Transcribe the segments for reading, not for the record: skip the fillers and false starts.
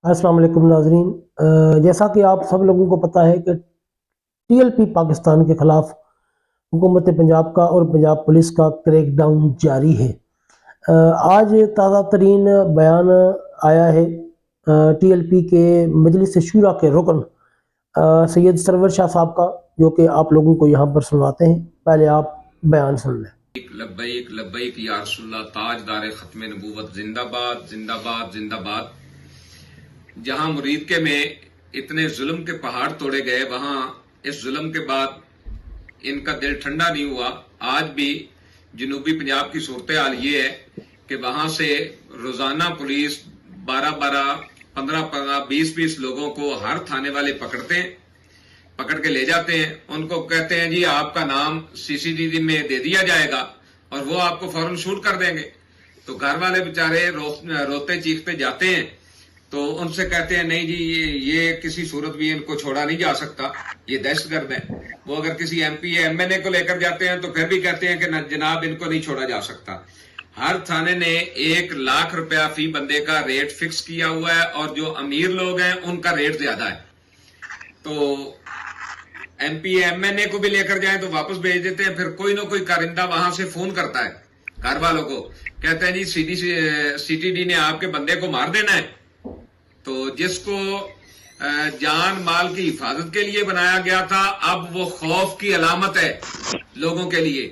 अस्सलाम वालेकुम नाजरीन। जैसा कि आप सब लोगों को पता है कि TLP पाकिस्तान के ख़िलाफ़ हुकूमत पंजाब का और पंजाब पुलिस का क्रैकडाउन जारी है। आज ताज़ा तरीन बयान आया है TLP के मजलिस शूरा के रुकन सैयद सरवर शाह साहब का, जो कि आप लोगों को यहाँ पर सुनवाते हैं। पहले आप बयान सुन लें। लब्बैक लब्बैक या रसूलल्लाह, ताजदार खत्म नबूवत जिंदाबाद जिंदाबाद जिंदाबाद। जहां मुरीद के में इतने जुल्म के पहाड़ तोड़े गए, वहां इस जुल्म के बाद इनका दिल ठंडा नहीं हुआ। आज भी जनूबी पंजाब की सूरत हाल ये है कि वहां से रोजाना पुलिस 12-12, 15-15, 20-20 लोगों को हर थाने वाले पकड़ते हैं, पकड़ के ले जाते हैं। उनको कहते हैं जी आपका नाम CCTV में दे दिया जाएगा और वो आपको फौरन शूट कर देंगे। तो घर वाले बेचारे रोते चीखते जाते हैं, तो उनसे कहते हैं नहीं जी ये किसी सूरत भी इनको छोड़ा नहीं जा सकता, ये दहशतगर्द है। वो अगर किसी MP या MNA को लेकर जाते हैं तो फिर भी कहते हैं कि जनाब इनको नहीं छोड़ा जा सकता। हर थाने ने 1 लाख रुपया फी बंदे का रेट फिक्स किया हुआ है और जो अमीर लोग हैं उनका रेट ज्यादा है। तो MP या MNA को भी लेकर जाए तो वापस भेज देते हैं। फिर कोई ना कोई कारिंदा वहां से फोन करता है घर वालों को, कहते हैं जी CTD ने आपके बंदे को मार देना है। तो जिसको जान माल की हिफाजत के लिए बनाया गया था, अब वो खौफ की अलामत है लोगों के लिए।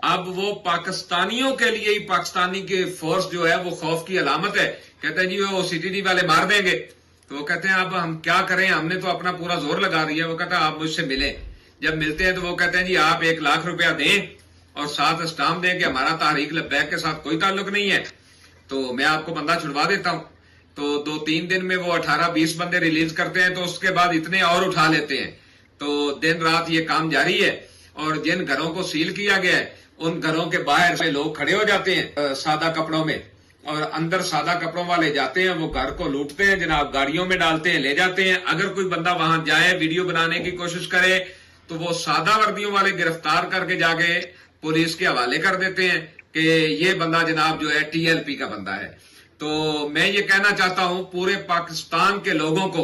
अब वो पाकिस्तानियों के लिए ही, पाकिस्तानी के फोर्स जो है वो खौफ की अलामत है। कहते हैं जी वो CTD वाले मार देंगे। तो वो कहते हैं अब हम क्या करें, हमने तो अपना पूरा जोर लगा दिया। वो कहता है आप मुझसे मिलें। जब मिलते हैं तो वो कहते हैं जी आप 1 लाख रुपया दें और साथ स्टाम्प दें कि हमारा तहरीक लब्बैक के साथ कोई ताल्लुक नहीं है, तो मैं आपको बंदा छुड़वा देता हूं। तो 2-3 दिन में वो 18-20 बंदे रिलीज करते हैं। तो उसके बाद इतने और उठा लेते हैं। तो दिन रात ये काम जारी है। और जिन घरों को सील किया गया है उन घरों के बाहर से लोग खड़े हो जाते हैं सादा कपड़ों में, और अंदर सादा कपड़ों वाले जाते हैं, वो घर को लूटते हैं जनाब, गाड़ियों में डालते हैं, ले जाते हैं। अगर कोई बंदा वहां जाए वीडियो बनाने की कोशिश करे तो वो सादा वर्दियों वाले गिरफ्तार करके जाके पुलिस के हवाले कर देते हैं कि ये बंदा जनाब जो है TLP का बंदा है। तो मैं ये कहना चाहता हूं पूरे पाकिस्तान के लोगों को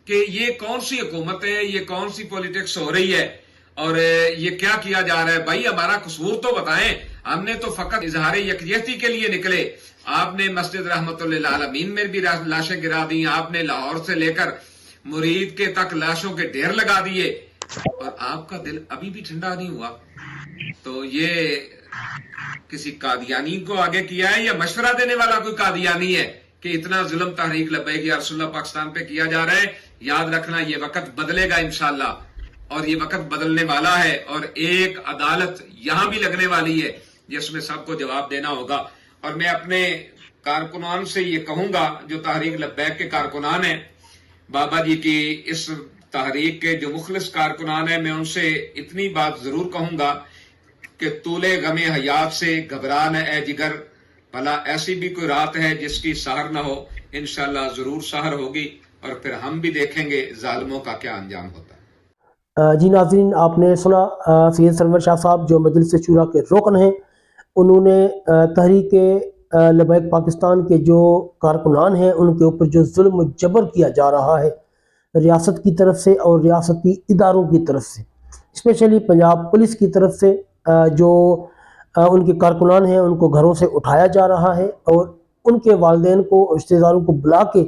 कि ये कौन सी हुकूमत है, ये कौन सी पॉलिटिक्स हो रही है और ये क्या किया जा रहा है। भाई हमारा कसूर तो बताएं, हमने तो फकत इजहार यकजहती के लिए निकले। आपने मस्जिद रहमतुल लिल आलमीन में भी लाशें गिरा दी, आपने लाहौर से लेकर मुरीद के तक लाशों के ढेर लगा दिए और आपका दिल अभी भी ठंडा नहीं हुआ। तो ये किसी कादियानी को आगे किया है या मशवरा देने वाला कोई कादियानी है कि इतना जुल्म तहरीक लब्बैक या रसूलल्लाह पाकिस्तान पे किया जा रहा है। याद रखना ये वक्त बदलेगा इंशाल्लाह, और ये वक्त बदलने वाला है। और एक अदालत यहां भी लगने वाली है जिसमें सबको जवाब देना होगा। और मैं अपने कारकुनान से ये कहूंगा, जो तहरीक लब्बैक के कारकुनान है, बाबा जी की इस तहरीक के जो मुखलिस कारकुनान है, मैं उनसे इतनी बात जरूर कहूंगा कि तूले गमे हयात से घबरा न ए जिगर, भला ऐसी भी कोई रात है जिसकी सहर न हो। इंशाल्लाह जरूर सहर होगी और फिर हम भी देखेंगे जालिमों का क्या अंजाम होता है। जी नाज़रीन, आपने सुना सैयद सरवर शाह साहब जो मजलिस शूरा के रुकन हैं, उन्होंने तहरीक लब्बैक पाकिस्तान के जो कारकुनान हैं उनके ऊपर जो जुल्म जबर किया जा रहा है रियासत की तरफ से और रियासती इदारों की तरफ से, स्पेशली पंजाब पुलिस की तरफ से, जो उनके कारकुनान हैं उनको घरों से उठाया जा रहा है और उनके वालिदैन को, रिश्तेदारों को बुला के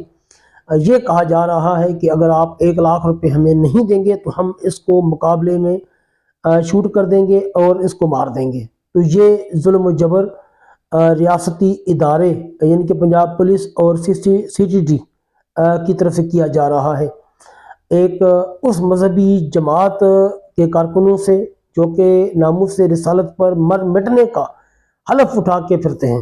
ये कहा जा रहा है कि अगर आप 1 लाख रुपए हमें नहीं देंगे तो हम इसको मुकाबले में शूट कर देंगे और इसको मार देंगे। तो ये जुल्म जबर रियासती इदारे यानी कि पंजाब पुलिस और CTD की तरफ से किया जा रहा है। एक उस मजहबी जमात के कारकुनों से जो कि नामुस से रिसालत पर मर मिटने का हलफ उठा के फिरते हैं।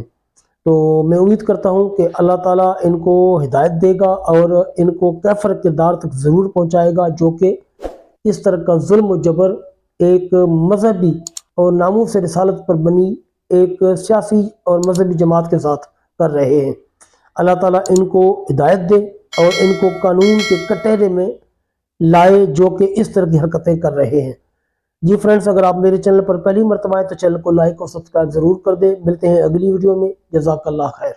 तो मैं उम्मीद करता हूं कि अल्लाह ताला इनको हिदायत देगा और इनको कैफर किरदार तक ज़रूर पहुंचाएगा, जो कि इस तरह का जुल्म जबर एक मजहबी और नामुस से रिसालत पर बनी एक सियासी और मजहबी जमात के साथ कर रहे हैं। अल्लाह ताला इनको हिदायत दे और इनको कानून के कटहरे में लाए जो कि इस तरह की हरकतें कर रहे हैं। जी फ्रेंड्स, अगर आप मेरे चैनल पर पहली मर्तबा आए तो चैनल को लाइक और सब्सक्राइब ज़रूर कर दें। मिलते हैं अगली वीडियो में। जज़ाकल्लाह खैर।